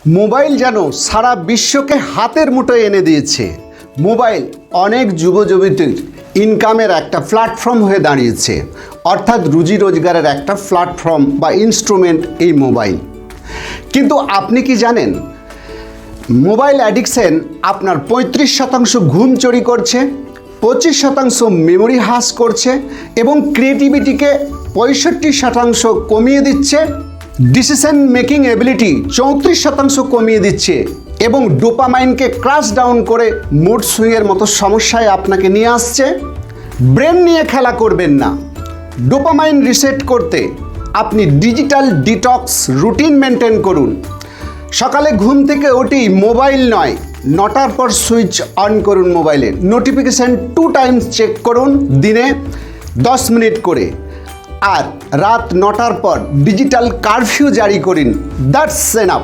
Mobile যেন সারা বিশ্বকে হাতের মুঠোয় এনে দিয়েছে। মোবাইল অনেক যুবযুবতীর ইনকামের একটা প্ল্যাটফর্ম হয়ে দাঁড়িয়েছে, অর্থাৎ রুজি রোজগারের একটা প্ল্যাটফর্ম বা ইনস্ট্রুমেন্ট এই মোবাইল। কিন্তু আপনি কি জানেন, মোবাইল অ্যাডিকশন আপনার 35% ঘুম চুরি করছে, 25% মেমোরি হ্রাস করছে এবং ক্রিয়েটিভিটিকে 65% কমিয়ে দিচ্ছে, ডিসিশন মেকিং এবিলিটি 34% কমিয়ে দিচ্ছে এবং ডোপামাইনকে ক্রাশ ডাউন করে মুড সুইংয়ের মতো সমস্যায় আপনাকে নিয়ে আসছে। ব্রেন নিয়ে খেলা করবেন না। ডোপামাইন রিসেট করতে আপনি ডিজিটাল ডিটক্স রুটিন মেনটেন করুন। সকালে ঘুম থেকে উঠেই মোবাইল নয়, 9টার পর সুইচ অন করুন। মোবাইলের নোটিফিকেশান 2 টাইমস চেক করুন, দিনে 10 মিনিট করে। আর রাত 9টার পর ডিজিটাল কারফিউ জারি করুন। That's enough.